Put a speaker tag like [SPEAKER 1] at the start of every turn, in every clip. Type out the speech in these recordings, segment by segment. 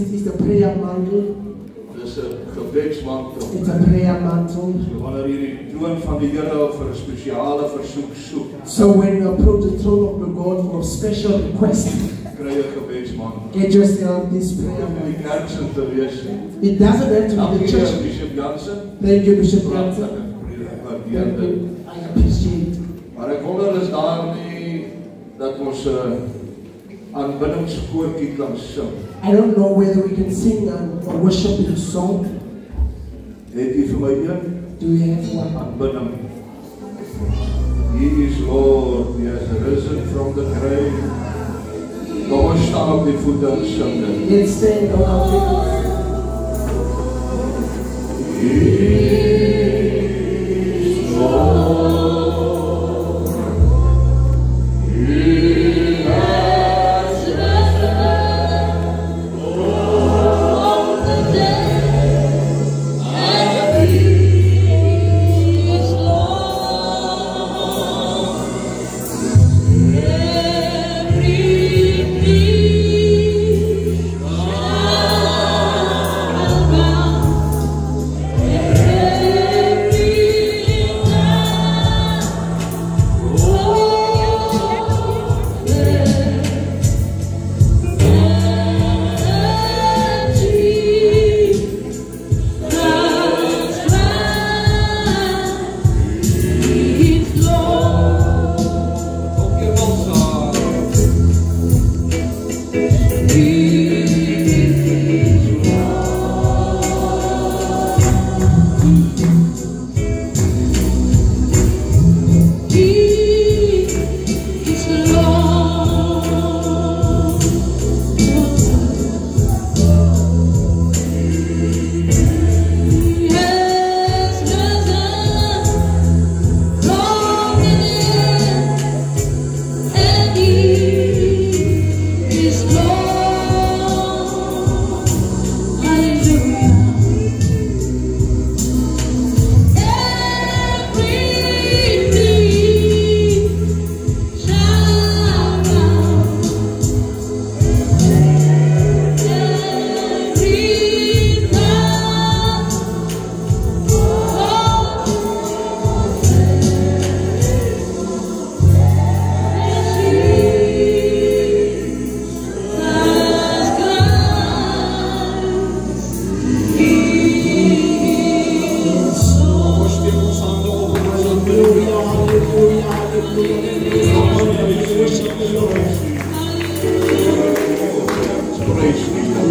[SPEAKER 1] This is the prayer mantle.
[SPEAKER 2] Dis 'n gebedsmantel.
[SPEAKER 1] It's a prayer mantle.
[SPEAKER 2] So wanneer jy die troon van die Here vir 'n spesiale versoek soek,
[SPEAKER 1] So when you approach the throne of the God for a special request,
[SPEAKER 2] kry jy 'n gebedsmantel.
[SPEAKER 1] get yourself this prayer
[SPEAKER 2] Om die
[SPEAKER 1] mantle.
[SPEAKER 2] kerk sin te wees.
[SPEAKER 1] It doesn't have to be the church.
[SPEAKER 2] Bishop Jansen.
[SPEAKER 1] Thank you, Bishop
[SPEAKER 2] Thank
[SPEAKER 1] Jansen.
[SPEAKER 2] you.
[SPEAKER 1] Thank you. I appreciate it.
[SPEAKER 2] Maar ek wonder is daar nie dat ons 'n aanbiddingskoortjie kan sing.
[SPEAKER 1] I don't know whether we can sing a worship song.
[SPEAKER 2] Het jy vir my een
[SPEAKER 1] Do we have one?
[SPEAKER 2] aanbidding? He is Lord, he has risen from the grave. Kom ons staan op die voete en sing dit.
[SPEAKER 1] Let's stand on our feet.
[SPEAKER 2] He is Lord.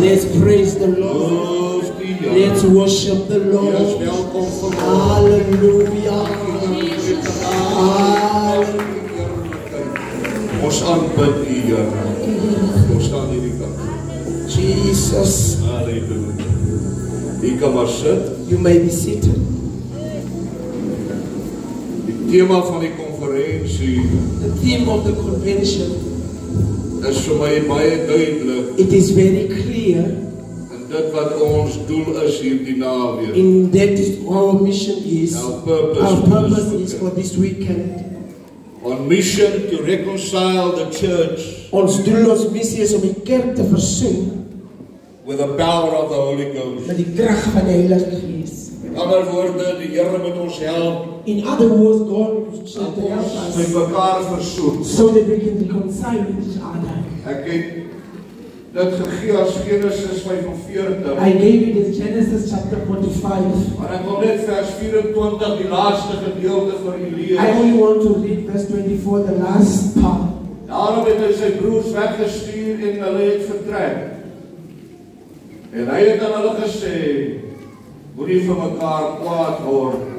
[SPEAKER 1] Let's praise the Lord. Let's worship the Lord. Hallelujah. Hallelujah.
[SPEAKER 2] Ons aanbid U, Here. Ons staan hierdie kant.
[SPEAKER 1] Jesus.
[SPEAKER 2] Halleluja. U kan maar sit.
[SPEAKER 1] You may be seated.
[SPEAKER 2] Die tema van die konferensie
[SPEAKER 1] The theme of the convention,
[SPEAKER 2] is vir my baie duidelik
[SPEAKER 1] it is very clear
[SPEAKER 2] in dit wat ons doel is hierdie naweek.
[SPEAKER 1] in that our mission is,
[SPEAKER 2] Our purpose
[SPEAKER 1] our
[SPEAKER 2] for
[SPEAKER 1] purpose
[SPEAKER 2] this
[SPEAKER 1] is for this weekend.
[SPEAKER 2] On mission to reconcile the church
[SPEAKER 1] Ons doel, ons missie is om die kerk te versoen
[SPEAKER 2] with the power of the Holy Ghost.
[SPEAKER 1] met die krag van die Heilige Gees.
[SPEAKER 2] In ander woorde, die Here moet ons help
[SPEAKER 1] In other words, God should
[SPEAKER 2] om
[SPEAKER 1] help
[SPEAKER 2] ons met
[SPEAKER 1] us
[SPEAKER 2] mekaar versoen.
[SPEAKER 1] so that we can reconcile with each other.
[SPEAKER 2] Ek het dit gegee as Genesis 45.
[SPEAKER 1] I gave you this Genesis chapter 45.
[SPEAKER 2] Maar ek wil net vers 24 die laaste gedeelte vir u lees.
[SPEAKER 1] I only want to read verse 24, the last part.
[SPEAKER 2] Daarom het hy sy broers weggestuur en hulle het vertrek. En hy het aan hulle gesê, moenie vir mekaar kwaad word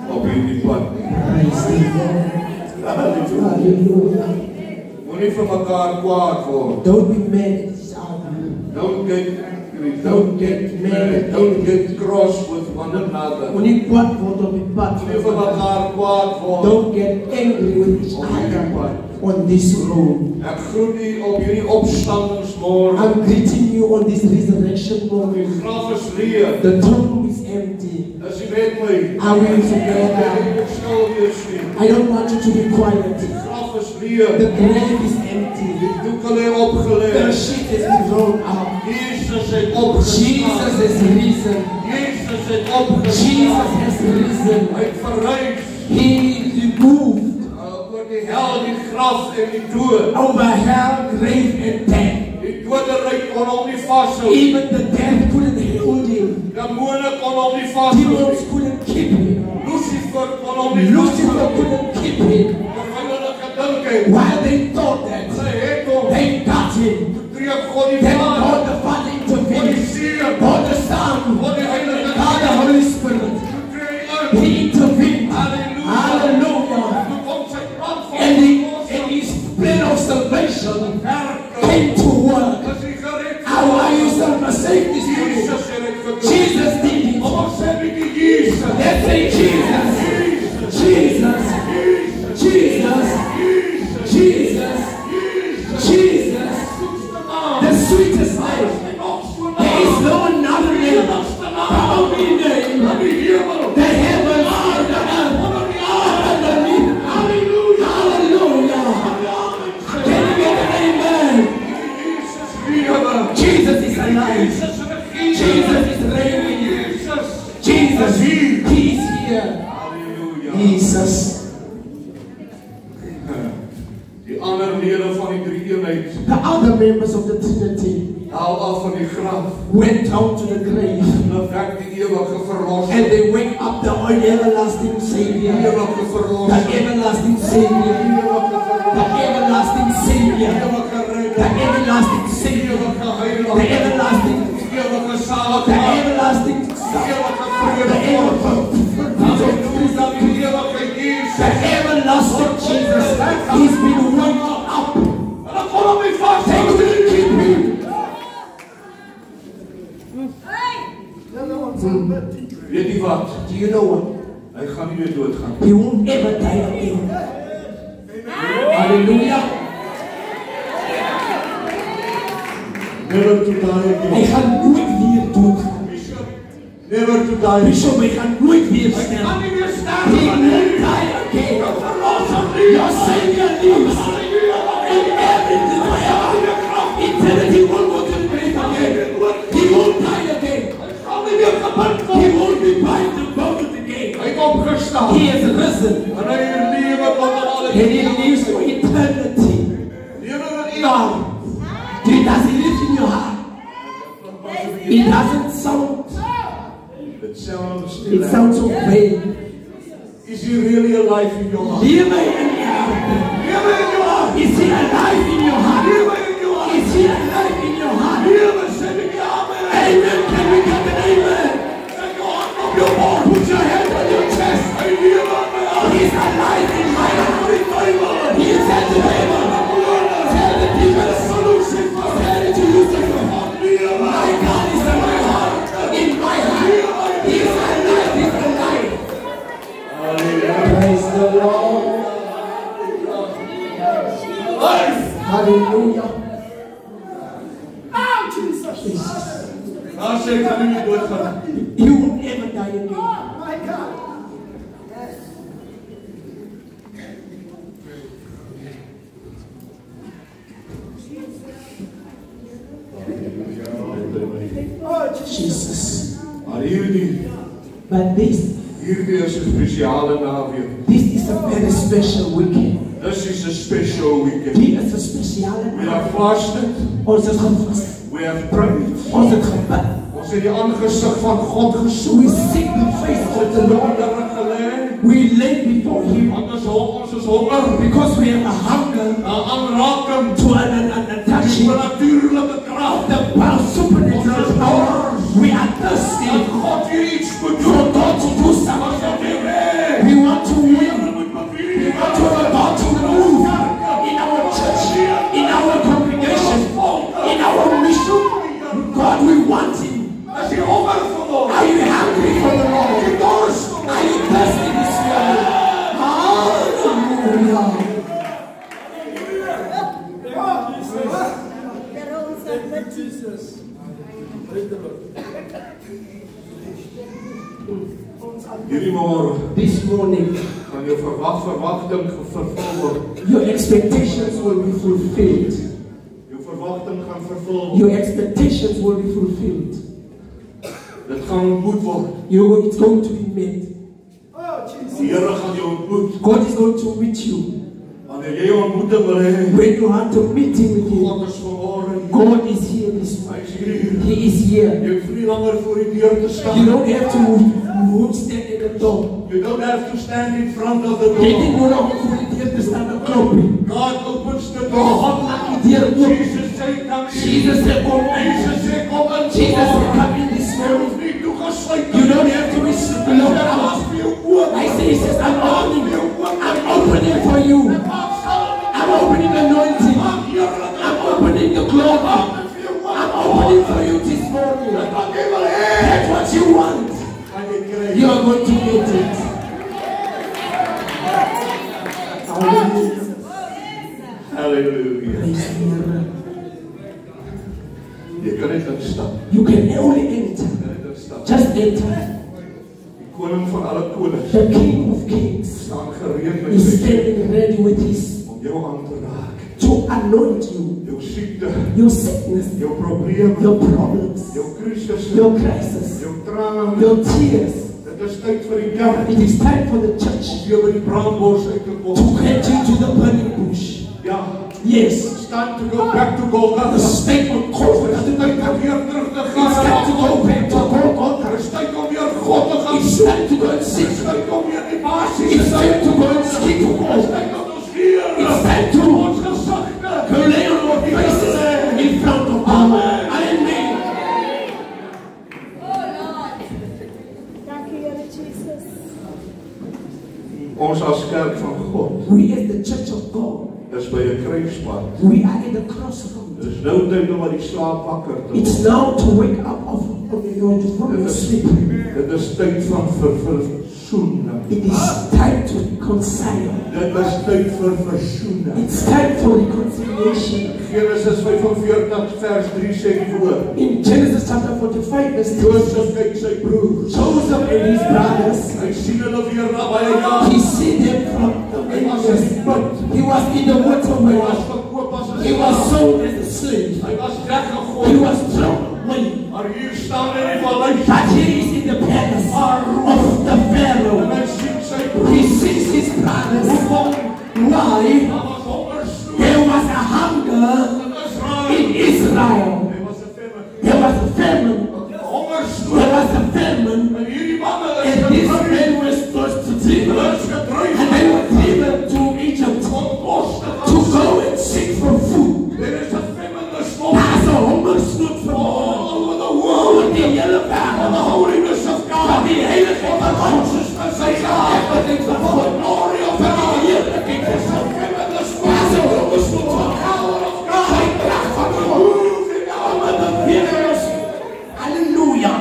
[SPEAKER 2] op hierdie pad nie.
[SPEAKER 1] Praise the Lord. Hallelujah.
[SPEAKER 2] Moenie vir mekaar kwaad word.
[SPEAKER 1] Don't be mad at each other.
[SPEAKER 2] Don't get angry. Don't get mad. Don't get cross with one another.
[SPEAKER 1] Moenie kwaad word op die pad.
[SPEAKER 2] Moenie vir mekaar kwaad word.
[SPEAKER 1] Don't get angry with each other on this road.
[SPEAKER 2] Ek groet u op hierdie opstandingsmôre.
[SPEAKER 1] I'm greeting you on this resurrection
[SPEAKER 2] Die
[SPEAKER 1] moment.
[SPEAKER 2] graf is leeg.
[SPEAKER 1] The tomb is empty.
[SPEAKER 2] As u met my.
[SPEAKER 1] Are we together?
[SPEAKER 2] Ek stil wees nie.
[SPEAKER 1] I don't want you to be quiet.
[SPEAKER 2] Die graf graf is leeg.
[SPEAKER 1] The grave is empty.
[SPEAKER 2] Die doek lê
[SPEAKER 1] The
[SPEAKER 2] opgelê.
[SPEAKER 1] sheet has been rolled up.
[SPEAKER 2] Jesus het
[SPEAKER 1] Jesus
[SPEAKER 2] opgestaan.
[SPEAKER 1] has risen.
[SPEAKER 2] Jesus het
[SPEAKER 1] Jesus
[SPEAKER 2] opgestaan.
[SPEAKER 1] has risen.
[SPEAKER 2] Hy het verrys
[SPEAKER 1] He removed
[SPEAKER 2] oor die hel, die graf en die dood.
[SPEAKER 1] over hell, grave, and death.
[SPEAKER 2] Die doderyk kon hom nie vashou.
[SPEAKER 1] Even the death couldn't hold him.
[SPEAKER 2] Demone kon hom nie vashou.
[SPEAKER 1] Demons couldn't keep him.
[SPEAKER 2] Lucifer kon hom nie
[SPEAKER 1] Lucifer
[SPEAKER 2] vashou.
[SPEAKER 1] couldn't keep him.
[SPEAKER 2] Terwyl hulle gedink het,
[SPEAKER 1] While they thought that
[SPEAKER 2] sy het hom.
[SPEAKER 1] they got him,
[SPEAKER 2] Tree God die
[SPEAKER 1] then
[SPEAKER 2] Vader,
[SPEAKER 1] God the Father
[SPEAKER 2] God die
[SPEAKER 1] intervened.
[SPEAKER 2] Seun,
[SPEAKER 1] God the Son,
[SPEAKER 2] God die Heilige
[SPEAKER 1] God the
[SPEAKER 2] Gees.
[SPEAKER 1] Holy Spirit.
[SPEAKER 2] Tree in.
[SPEAKER 1] He intervened.
[SPEAKER 2] Halleluja.
[SPEAKER 1] Hallelujah.
[SPEAKER 2] Toe kom sy plan van
[SPEAKER 1] And his plan of salvation came to work.
[SPEAKER 2] as hy gered.
[SPEAKER 1] How are you saved this morning?
[SPEAKER 2] Jesus het dit gedoen.
[SPEAKER 1] Jesus did it.
[SPEAKER 2] Ons sê bietjie Jesus.
[SPEAKER 1] Let's say Jesus. Jesus. Jesus. Jesus. Jesus. The sweetest name. There is no another name. The only name. The heavens and the earth. Underneath. Hallelujah. Hallelujah. Can you get an amen? Jesus is alive. Jesus is reigning. Jesus, He's here.
[SPEAKER 2] Halleluja.
[SPEAKER 1] Jesus.
[SPEAKER 2] Die ander lede van die drie-eenheid
[SPEAKER 1] The other members of the Trinity
[SPEAKER 2] haal af van die graf.
[SPEAKER 1] went out to the grave
[SPEAKER 2] Hulle wek die ewige verlosser.
[SPEAKER 1] and they wake up the everlasting Savior.
[SPEAKER 2] Ewige
[SPEAKER 1] The
[SPEAKER 2] verlosser.
[SPEAKER 1] everlasting Savior. The everlasting Savior. The everlasting Savior. The everlasting.
[SPEAKER 2] Ewige
[SPEAKER 1] The
[SPEAKER 2] saligheid.
[SPEAKER 1] everlasting. The everlasting Jesus. He's been waking up. They couldn't keep him.
[SPEAKER 2] Weet jy wat?
[SPEAKER 1] Do you know what?
[SPEAKER 2] Hy gaan nie meer doodgaan.
[SPEAKER 1] He won't ever die again. Hallelujah.
[SPEAKER 2] Never to die
[SPEAKER 1] Hij
[SPEAKER 2] again.
[SPEAKER 1] gaat nooit weer dood.
[SPEAKER 2] Never to die.
[SPEAKER 1] Bishop, hij gaat nooit weer sterven.
[SPEAKER 2] nie meer
[SPEAKER 1] He won't die again. Your Savior lives. And everything forever. Eternity won't go to the grave again. He won't die again. He won't be bind the boat again.
[SPEAKER 2] Hy het opgestaan.
[SPEAKER 1] He has risen.
[SPEAKER 2] En hy lewe tot aan alle
[SPEAKER 1] And he lives for eternity.
[SPEAKER 2] Lewe in
[SPEAKER 1] God, does he live in your heart? It doesn't sound,
[SPEAKER 2] It sounds
[SPEAKER 1] it sounds so vague.
[SPEAKER 2] Is he really alive in your heart?
[SPEAKER 1] Live in your heart.
[SPEAKER 2] Lewe in your heart.
[SPEAKER 1] Is he alive in your heart?
[SPEAKER 2] Lewe in your heart.
[SPEAKER 1] Is he alive in your heart?
[SPEAKER 2] Lewe sê ek amen.
[SPEAKER 1] Amen. Can we get an amen?
[SPEAKER 2] Sê jou hand op jou bord.
[SPEAKER 1] Put your hand on your chest.
[SPEAKER 2] Hy lewe in my hart.
[SPEAKER 1] He's alive in my heart. He is at the table. Tell the people the solution. Tell it to Lucifer. My God is in my heart. In my heart. He is alive. He's alive. Praise the Lord. Hallelujah.
[SPEAKER 2] Nou sê ek gaan nie meer doodgaan.
[SPEAKER 1] You will never die again. Jesus.
[SPEAKER 2] Maar hierdie
[SPEAKER 1] But this
[SPEAKER 2] is 'n spesiale naweek.
[SPEAKER 1] is a very special weekend.
[SPEAKER 2] This is a special weekend.
[SPEAKER 1] Dit is 'n spesiale
[SPEAKER 2] We
[SPEAKER 1] dag.
[SPEAKER 2] have fasted.
[SPEAKER 1] Ons het gevas.
[SPEAKER 2] We have prayed.
[SPEAKER 1] Ons het gebid.
[SPEAKER 2] Ons het die aangesig van God
[SPEAKER 1] We
[SPEAKER 2] gesoek.
[SPEAKER 1] seek the face of the Lord.
[SPEAKER 2] Daar gelê.
[SPEAKER 1] We lay before Him
[SPEAKER 2] Ons is honger.
[SPEAKER 1] because we have a hunger
[SPEAKER 2] Aanraking.
[SPEAKER 1] to an touching
[SPEAKER 2] Natuurlike krag.
[SPEAKER 1] the power, supernatural power. We are thirsty
[SPEAKER 2] God hier iets moet
[SPEAKER 1] for
[SPEAKER 2] doen.
[SPEAKER 1] God to do something. We want to win. We want to God to move in our church, in our congregation, in our mission. God, we want Him.
[SPEAKER 2] As jy honger vir hom.
[SPEAKER 1] Are you hungry for the Lord? Are you thirsty this morning? Hallelujah.
[SPEAKER 2] Hierdie môre
[SPEAKER 1] This morning,
[SPEAKER 2] gaan gaan jou verwagting vervul word.
[SPEAKER 1] Your expectations will be fulfilled.
[SPEAKER 2] Jou verwagting gaan vervul word.
[SPEAKER 1] Your expectations will be fulfilled.
[SPEAKER 2] Dit gaan ontmoet word.
[SPEAKER 1] It's going to be met.
[SPEAKER 2] Die Here gaan jou ontmoet.
[SPEAKER 1] God is going to meet you.
[SPEAKER 2] Wanneer jy 'n ontmoeting wil hê,
[SPEAKER 1] When you want to meet him with you,
[SPEAKER 2] God is vanmôre hier.
[SPEAKER 1] God is here this
[SPEAKER 2] Hy
[SPEAKER 1] morning.
[SPEAKER 2] is hier.
[SPEAKER 1] He is here.
[SPEAKER 2] Jy hoef nie langer voor die deur te
[SPEAKER 1] You
[SPEAKER 2] staan.
[SPEAKER 1] don't have to stand at the door.
[SPEAKER 2] You don't have to stand in front of the
[SPEAKER 1] Jy didn't
[SPEAKER 2] door.
[SPEAKER 1] know hoe die deur te staan en klop.
[SPEAKER 2] God opens the door.
[SPEAKER 1] God maak die deur oop.
[SPEAKER 2] Jesus sê kom in.
[SPEAKER 1] Jesus said, come in.
[SPEAKER 2] Jesus sê kom in.
[SPEAKER 1] Jesus said, come in this
[SPEAKER 2] Jy
[SPEAKER 1] morning.
[SPEAKER 2] hoef nie toegesluit te
[SPEAKER 1] You don't have to be locked out. I say, he says, I'm opening for you. I'm opening anointing. I'm opening the glory. I'm opening for you this morning. That's what you want. You are going to get it. Hallelujah.
[SPEAKER 2] Hallelujah.
[SPEAKER 1] Praise the Lord.
[SPEAKER 2] Jy kan net instap.
[SPEAKER 1] You can only enter.
[SPEAKER 2] Jy kan net instap.
[SPEAKER 1] Just enter.
[SPEAKER 2] Die koning van alle konings
[SPEAKER 1] The King of Kings
[SPEAKER 2] staan gereed met
[SPEAKER 1] is
[SPEAKER 2] sy
[SPEAKER 1] standing ready with his
[SPEAKER 2] om jou aan te raak.
[SPEAKER 1] to anoint you.
[SPEAKER 2] Jou siekte,
[SPEAKER 1] Your sickness,
[SPEAKER 2] jou probleme,
[SPEAKER 1] your problems,
[SPEAKER 2] jou krisisse,
[SPEAKER 1] your crisis,
[SPEAKER 2] jou trane.
[SPEAKER 1] your tears.
[SPEAKER 2] Dit is tyd vir die kerk.
[SPEAKER 1] It is time for the church
[SPEAKER 2] Jy by die brandbos uit te kom.
[SPEAKER 1] to get you to the burning bush.
[SPEAKER 2] Ja,
[SPEAKER 1] Yes.
[SPEAKER 2] it's time to go back to Golgotha.
[SPEAKER 1] The state of God.
[SPEAKER 2] Dit is tyd om weer terug te
[SPEAKER 1] It's time
[SPEAKER 2] gaan.
[SPEAKER 1] to go back to God.
[SPEAKER 2] Dit is tyd om weer God te gaan
[SPEAKER 1] It's
[SPEAKER 2] soek.
[SPEAKER 1] time to go and
[SPEAKER 2] Dit
[SPEAKER 1] seek.
[SPEAKER 2] is tyd om weer die basis
[SPEAKER 1] It's time to go and seek for
[SPEAKER 2] Dit is
[SPEAKER 1] God.
[SPEAKER 2] tyd dat ons weer
[SPEAKER 1] It's time to
[SPEAKER 2] ons gesagte
[SPEAKER 1] to lay on our faces in front of God. Amen.
[SPEAKER 3] Dank u, Heer Jesus.
[SPEAKER 2] Ons as kerk van God
[SPEAKER 1] We as the church of God,
[SPEAKER 2] is by 'n kruispunt.
[SPEAKER 1] we are at the crossroads.
[SPEAKER 2] Dit is nou tyd om uit die slaap wakker te word.
[SPEAKER 1] It's now to wake up from your sleep.
[SPEAKER 2] Dit is tyd van versoening.
[SPEAKER 1] It is time to reconcile.
[SPEAKER 2] Dit is tyd vir versoening.
[SPEAKER 1] It's time for reconciliation.
[SPEAKER 2] Genesis 45 vers 3 sê die woord.
[SPEAKER 1] In Genesis chapter 45, verse 3,
[SPEAKER 2] Josef kyk sy broers.
[SPEAKER 1] Joseph and his brothers,
[SPEAKER 2] Hy sien hulle weer naby aan.
[SPEAKER 1] he see them from the
[SPEAKER 2] Hy was
[SPEAKER 1] wilderness.
[SPEAKER 2] in die put.
[SPEAKER 1] He was in the water
[SPEAKER 2] Hy was
[SPEAKER 1] well.
[SPEAKER 2] verkoop as 'n
[SPEAKER 1] He was
[SPEAKER 2] slaaf.
[SPEAKER 1] sold as a slave.
[SPEAKER 2] Hy was
[SPEAKER 1] He
[SPEAKER 2] weggegooi.
[SPEAKER 1] was thrown away.
[SPEAKER 2] Maar hier staan in die vallei.
[SPEAKER 1] But he is in the palace of the
[SPEAKER 2] En
[SPEAKER 1] Pharaoh.
[SPEAKER 2] hy sien sy
[SPEAKER 1] He
[SPEAKER 2] broers.
[SPEAKER 1] sees his brothers.
[SPEAKER 2] Hoekom?
[SPEAKER 1] Why?
[SPEAKER 2] Daar was hongersnood
[SPEAKER 1] There was a hunger
[SPEAKER 2] in
[SPEAKER 1] in
[SPEAKER 2] Israel.
[SPEAKER 1] Israel.
[SPEAKER 2] Hy was 'n famine.
[SPEAKER 1] There was a famine.
[SPEAKER 2] Hongersnood.
[SPEAKER 1] There was a famine.
[SPEAKER 2] En hierdie manne is
[SPEAKER 1] And these
[SPEAKER 2] gedryf.
[SPEAKER 1] men were supposed to driven.
[SPEAKER 2] Hulle is gedryf.
[SPEAKER 1] And they were driven to Egypt
[SPEAKER 2] Om kos te gaan
[SPEAKER 1] to go and seek for food.
[SPEAKER 2] There is a feminist
[SPEAKER 1] There's a hungersnood for
[SPEAKER 2] all over the world.
[SPEAKER 1] all the yellow
[SPEAKER 2] The
[SPEAKER 1] famine.
[SPEAKER 2] holiness of God.
[SPEAKER 1] But the heilige
[SPEAKER 2] For the consciousness of God.
[SPEAKER 1] everything for
[SPEAKER 2] For the
[SPEAKER 1] God.
[SPEAKER 2] glory of
[SPEAKER 1] For the
[SPEAKER 2] God.
[SPEAKER 1] heerlijkheid
[SPEAKER 2] There's
[SPEAKER 1] van
[SPEAKER 2] a
[SPEAKER 1] God.
[SPEAKER 2] feminist
[SPEAKER 1] There's a
[SPEAKER 2] movement.
[SPEAKER 1] hungersnood
[SPEAKER 2] For
[SPEAKER 1] for
[SPEAKER 2] the
[SPEAKER 1] God.
[SPEAKER 2] power of God.
[SPEAKER 1] Geen kracht van
[SPEAKER 2] To
[SPEAKER 1] God.
[SPEAKER 2] move in our
[SPEAKER 1] Om het te werken. Halleluja.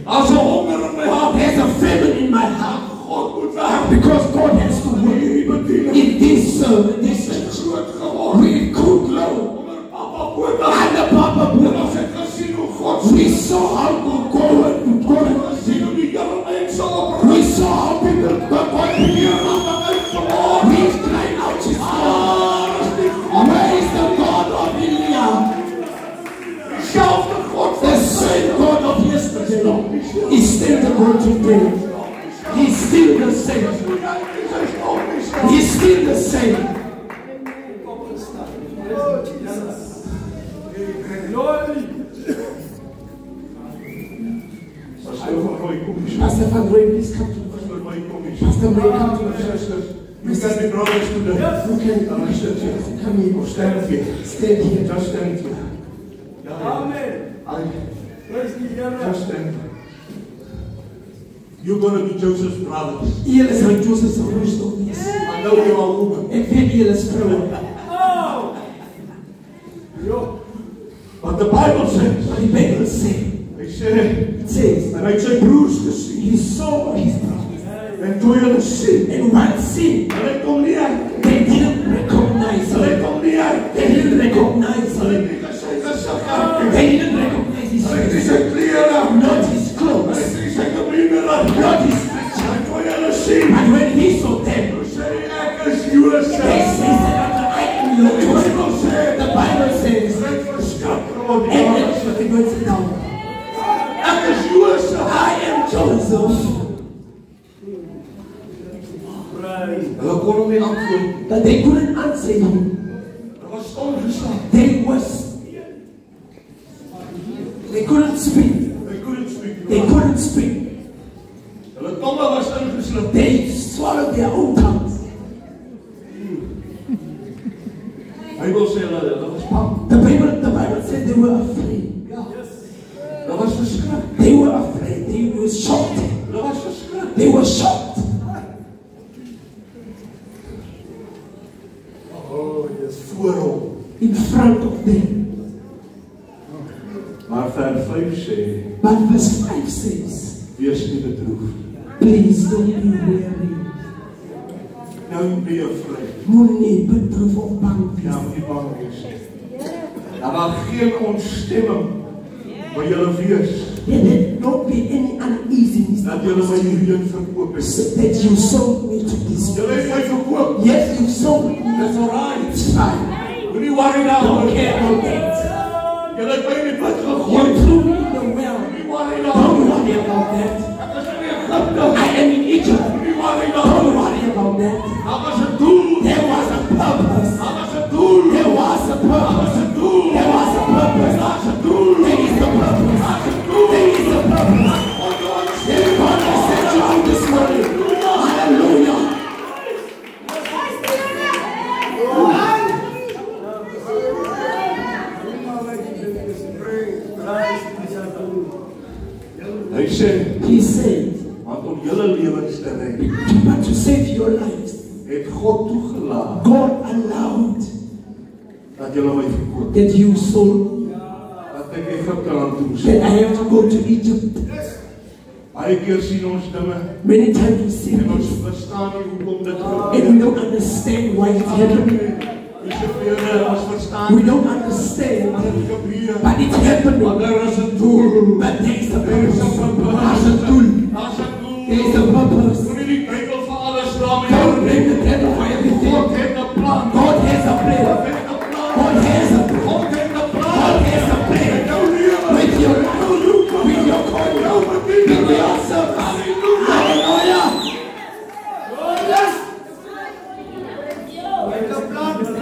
[SPEAKER 2] As a hunger in my heart.
[SPEAKER 1] There's a famine in my heart.
[SPEAKER 2] God moet werk.
[SPEAKER 1] Because God has to work
[SPEAKER 2] Hierdie bediening
[SPEAKER 1] in this service, this
[SPEAKER 2] is
[SPEAKER 1] church.
[SPEAKER 2] groot geworden.
[SPEAKER 1] We could grow.
[SPEAKER 2] Onder Papa Botha.
[SPEAKER 1] And the Papa
[SPEAKER 2] En
[SPEAKER 1] Buddha.
[SPEAKER 2] ons het gesien hoe God
[SPEAKER 1] We saw how good God and God.
[SPEAKER 2] gesien hoe die Here mense
[SPEAKER 1] We
[SPEAKER 2] opreis.
[SPEAKER 1] saw how people got God.
[SPEAKER 2] Hier aan my uitgemaak.
[SPEAKER 1] We cried out his God.
[SPEAKER 2] Daar is die God.
[SPEAKER 1] Where is the God of Elia?
[SPEAKER 2] Diezelfde God
[SPEAKER 1] The same God of yesterday is still the God today. He's still the same. He's still the same.
[SPEAKER 2] Pastor van Roy, kom eens.
[SPEAKER 1] Pastor Van Roy, please come to the
[SPEAKER 2] Pastor Roy, kom eens.
[SPEAKER 1] Pastor Roy, come to the church.
[SPEAKER 2] Sisters, you can be brothers today.
[SPEAKER 1] You can
[SPEAKER 2] Dan is dit hier.
[SPEAKER 1] come here.
[SPEAKER 2] Of stand here.
[SPEAKER 1] Stand here.
[SPEAKER 2] Just stand here.
[SPEAKER 4] Amen. Praise the Lord.
[SPEAKER 2] Just stand here. You're going to be Joseph's brothers.
[SPEAKER 1] Julle zijn Joseph's broers nog niet.
[SPEAKER 2] I know you are women.
[SPEAKER 1] En weet jullie vrouwen.
[SPEAKER 4] Oh! Yo.
[SPEAKER 2] But the Bible says,
[SPEAKER 1] Maar die Bijbel zegt,
[SPEAKER 2] hy sê,
[SPEAKER 1] it says,
[SPEAKER 2] en hy het sy broers gesien.
[SPEAKER 1] he saw his brothers.
[SPEAKER 2] En toe hulle sien,
[SPEAKER 1] And one sin,
[SPEAKER 2] hulle het hom nie uit.
[SPEAKER 1] they didn't recognize
[SPEAKER 2] Hulle het
[SPEAKER 1] him.
[SPEAKER 2] hom nie uit.
[SPEAKER 1] They didn't recognize
[SPEAKER 2] Hulle
[SPEAKER 1] him.
[SPEAKER 2] het nie gesê gesig uit.
[SPEAKER 1] They didn't recognize his
[SPEAKER 2] Hulle het nie
[SPEAKER 1] face.
[SPEAKER 2] sy klere,
[SPEAKER 1] Not his
[SPEAKER 2] hulle
[SPEAKER 1] clothes.
[SPEAKER 2] het nie sy gebiedere,
[SPEAKER 1] Not his
[SPEAKER 2] word
[SPEAKER 1] En
[SPEAKER 2] ja.
[SPEAKER 1] dit is wat ek moet vertel.
[SPEAKER 2] Ek is Josef.
[SPEAKER 1] I am Joseph.
[SPEAKER 2] Hulle kon hom nie antwoord.
[SPEAKER 1] But they couldn't answer him.
[SPEAKER 2] Hulle was stom gestaan.
[SPEAKER 1] They couldn't speak. They couldn't speak.
[SPEAKER 2] Hulle tonge was ingeslip.
[SPEAKER 1] They swallowed their own tongues.
[SPEAKER 2] Hy wil sê hulle was bang.
[SPEAKER 1] The Bible said they were afraid.
[SPEAKER 2] Hulle was verskrik.
[SPEAKER 1] They were afraid. They were shocked.
[SPEAKER 2] Hulle was verskrik.
[SPEAKER 1] They were shocked.
[SPEAKER 2] Oh, dis voor hom.
[SPEAKER 1] In front of them.
[SPEAKER 2] Maar vers 5 sê,
[SPEAKER 1] But verse 5 says,
[SPEAKER 2] wees nie bedroefd.
[SPEAKER 1] please don't be weary.
[SPEAKER 2] Don't be afraid.
[SPEAKER 1] Moenie bedroef of bang
[SPEAKER 2] Ja,
[SPEAKER 1] wees.
[SPEAKER 2] nie bang wees nie. Daar mag geen ontstemming by julle wees.
[SPEAKER 1] There let not be any uneasiness
[SPEAKER 2] Dat julle my hierheen verkoop het.
[SPEAKER 1] that you sold me to this.
[SPEAKER 2] Julle het my verkoop.
[SPEAKER 1] Yes, you sold me.
[SPEAKER 2] Dis alright.
[SPEAKER 1] It's fine.
[SPEAKER 2] Moenie worry daaroor.
[SPEAKER 1] Don't care about that.
[SPEAKER 2] Julle het my in die put
[SPEAKER 1] You
[SPEAKER 2] gegooi.
[SPEAKER 1] threw me in the well.
[SPEAKER 2] Moenie worry
[SPEAKER 1] Don't
[SPEAKER 2] daaroor.
[SPEAKER 1] worry about that.
[SPEAKER 2] Ek is in Egypte.
[SPEAKER 1] I am in Egypt.
[SPEAKER 2] Moenie worry
[SPEAKER 1] Don't
[SPEAKER 2] daaroor.
[SPEAKER 1] worry about that.
[SPEAKER 2] Daar was 'n doel.
[SPEAKER 1] There was a purpose.
[SPEAKER 2] Daar was 'n doel.
[SPEAKER 1] There was a
[SPEAKER 2] Daar was
[SPEAKER 1] purpose.
[SPEAKER 2] 'n doel.
[SPEAKER 1] There was a purpose.
[SPEAKER 2] Daar's 'n doel.
[SPEAKER 1] There is a purpose.
[SPEAKER 2] Daar's 'n doel.
[SPEAKER 1] There is a purpose. God has sent you out this morning. Hallelujah.
[SPEAKER 2] Hy sê,
[SPEAKER 1] He said,
[SPEAKER 2] want om julle lewens te red,
[SPEAKER 1] but to save your lives,
[SPEAKER 2] het God toegelaat
[SPEAKER 1] God allowed
[SPEAKER 2] dat julle my verkoop.
[SPEAKER 1] that you sold,
[SPEAKER 2] Dat ek Egypte aan toe moes.
[SPEAKER 1] that I have to go to Egypt.
[SPEAKER 2] Baie keer sien ons dinge
[SPEAKER 1] Many times we see
[SPEAKER 2] en ons
[SPEAKER 1] this,
[SPEAKER 2] verstaan nie hoekom dit
[SPEAKER 1] and
[SPEAKER 2] gebeur.
[SPEAKER 1] we don't understand why it's happening.
[SPEAKER 2] Dis gebeur, ons verstaan
[SPEAKER 1] We
[SPEAKER 2] nie
[SPEAKER 1] don't understand,
[SPEAKER 2] wat dit gebeur.
[SPEAKER 1] but it's happening.
[SPEAKER 2] Maar daar is 'n doel.
[SPEAKER 1] But there is a
[SPEAKER 2] There is
[SPEAKER 1] purpose.
[SPEAKER 2] 'n purpose.
[SPEAKER 1] There's a tool.
[SPEAKER 2] Daar's 'n doel.
[SPEAKER 1] There is a purpose.
[SPEAKER 2] Moenie die Bybel vir alles daarmee
[SPEAKER 1] Don't blame the devil for everything.
[SPEAKER 2] God het 'n plan.
[SPEAKER 1] God has a plan.
[SPEAKER 2] God het 'n plan.
[SPEAKER 1] God has a plan.
[SPEAKER 2] God het 'n plan.
[SPEAKER 1] God has a plan.
[SPEAKER 2] Jou lewe.
[SPEAKER 1] With your life, with your calling, with your service. Hallelujah.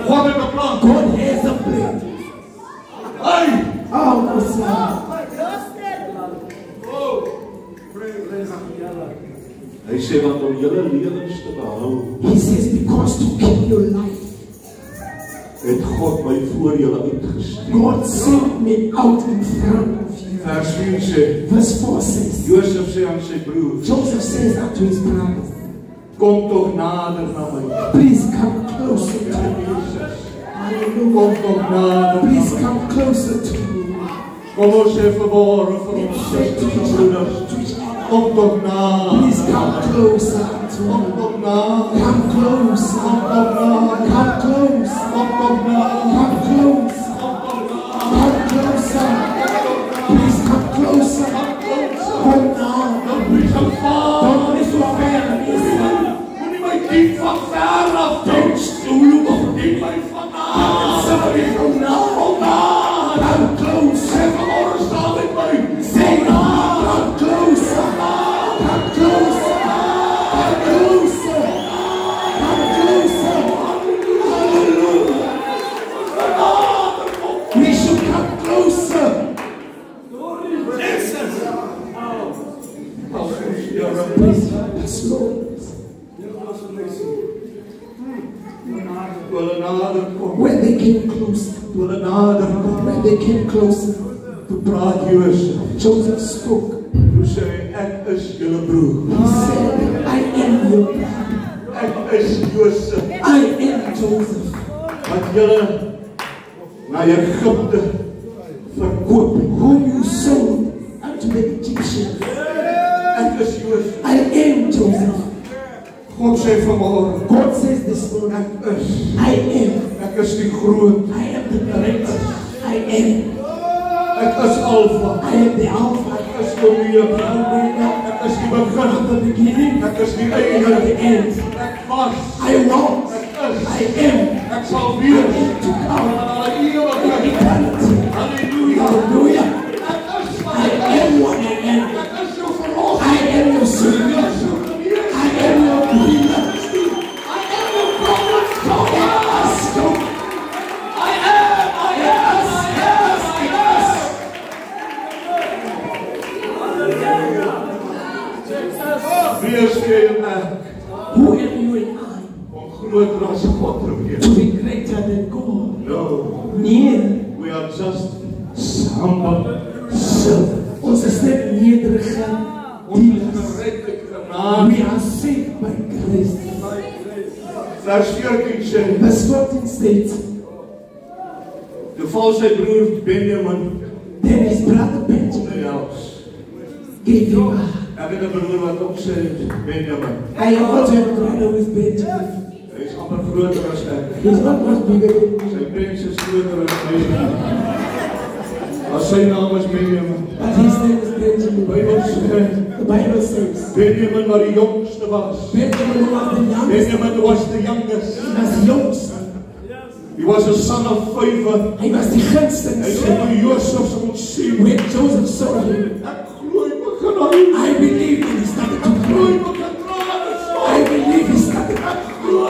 [SPEAKER 2] God het 'n plan.
[SPEAKER 1] God has a plan.
[SPEAKER 2] Hey!
[SPEAKER 1] Oh, my son.
[SPEAKER 2] Hy sê want om julle lewens te behou,
[SPEAKER 1] He says, because to keep your life,
[SPEAKER 2] het God my voor julle uitgestuur.
[SPEAKER 1] God sent me out in front of you.
[SPEAKER 2] Vers 4 sê,
[SPEAKER 1] Verse 4 says,
[SPEAKER 2] Josef sê aan sy broers,
[SPEAKER 1] Joseph says unto his brothers,
[SPEAKER 2] kom tog nader na my.
[SPEAKER 1] please come closer to me.
[SPEAKER 2] Jesus,
[SPEAKER 1] Hallelujah.
[SPEAKER 2] kom tog nader na
[SPEAKER 1] Please
[SPEAKER 2] my.
[SPEAKER 1] come closer to me.
[SPEAKER 2] Kom ons sê verware vir ons susters en broeders, kom tog nader.
[SPEAKER 1] Please come closer to
[SPEAKER 2] Kom
[SPEAKER 1] me.
[SPEAKER 2] tog nader.
[SPEAKER 1] Come closer.
[SPEAKER 2] Kom tog nader.
[SPEAKER 1] Come close.
[SPEAKER 2] Kom tog nader.
[SPEAKER 1] Come close. Come closer. Please come closer. Come now.
[SPEAKER 2] Don't be so far.
[SPEAKER 1] Don't be so far.
[SPEAKER 2] Moenie my diep van ver af dink. Stoel of diep my vandaan.
[SPEAKER 1] Somebody from now.
[SPEAKER 2] Kom nader.
[SPEAKER 1] Come close.
[SPEAKER 2] Sê vanmorgen staan met my.
[SPEAKER 1] Say now. Come closer. Come closer. Come closer. Come closer. Hallelujah. We should come closer. Please help us, Lord.
[SPEAKER 2] Toe hulle nader kom,
[SPEAKER 1] When they came closer,
[SPEAKER 2] toe hulle nader kom,
[SPEAKER 1] when they came closer,
[SPEAKER 2] toe praat Josef.
[SPEAKER 1] Joseph spoke.
[SPEAKER 2] Toe sê hy, ek is julle broer.
[SPEAKER 1] He said, I am your brother.
[SPEAKER 2] Ek is Josef.
[SPEAKER 1] I am Joseph,
[SPEAKER 2] Wat julle na Egypte verkoop het.
[SPEAKER 1] whom you sold unto the Egyptians.
[SPEAKER 2] Ek is Josef.
[SPEAKER 1] I am Joseph.
[SPEAKER 2] God sê vanmorgen,
[SPEAKER 1] God says this morning,
[SPEAKER 2] ek is.
[SPEAKER 1] I am.
[SPEAKER 2] Ek is die groot.
[SPEAKER 1] I am the great. I am.
[SPEAKER 2] Ek is Alpha.
[SPEAKER 1] I am the Alpha.
[SPEAKER 2] Ek is die Omega.
[SPEAKER 1] Omega.
[SPEAKER 2] Ek is die begin.
[SPEAKER 1] The beginning.
[SPEAKER 2] Ek is die
[SPEAKER 1] I am the
[SPEAKER 2] einde.
[SPEAKER 1] end.
[SPEAKER 2] Ek was.
[SPEAKER 1] I was.
[SPEAKER 2] Ek is.
[SPEAKER 1] I am.
[SPEAKER 2] Ek sal wees.
[SPEAKER 1] To come.
[SPEAKER 2] Aan alle ewigheid.
[SPEAKER 1] Eternity.
[SPEAKER 2] Halleluja.
[SPEAKER 1] nederige
[SPEAKER 2] Ons is gered uit genade.
[SPEAKER 1] We are saved by grace.
[SPEAKER 2] Vers 14 sê,
[SPEAKER 1] Verse 14 states,
[SPEAKER 2] toe val sy broer Benjamin
[SPEAKER 1] then his brother Benjamin
[SPEAKER 2] in die huis.
[SPEAKER 1] gave him a
[SPEAKER 2] Ek het 'n broer wat ook sê Benjamin.
[SPEAKER 1] I also have a brother with Benjamin.
[SPEAKER 2] Hy is amper groter as ek.
[SPEAKER 1] He's not much bigger than me,
[SPEAKER 2] Sy pens is groter as my. As sy naam is Benjamin.
[SPEAKER 1] but his name is Benjamin.
[SPEAKER 2] Bybel sê,
[SPEAKER 1] The Bible says,
[SPEAKER 2] Benjamin wat die jongste was.
[SPEAKER 1] Benjamin was the youngest.
[SPEAKER 2] Benjamin was the youngest.
[SPEAKER 1] He was the youngest.
[SPEAKER 2] He was a son of favor.
[SPEAKER 1] He was the gunsten
[SPEAKER 2] Hy sê
[SPEAKER 1] son.
[SPEAKER 2] toe Josef se ontsien.
[SPEAKER 1] When Joseph saw him,
[SPEAKER 2] Ek glo hy begin huil.
[SPEAKER 1] I believe he started to
[SPEAKER 2] Glo hy
[SPEAKER 1] cry.
[SPEAKER 2] begin trane
[SPEAKER 1] I
[SPEAKER 2] swaai.
[SPEAKER 1] believe he started to
[SPEAKER 2] Ek glo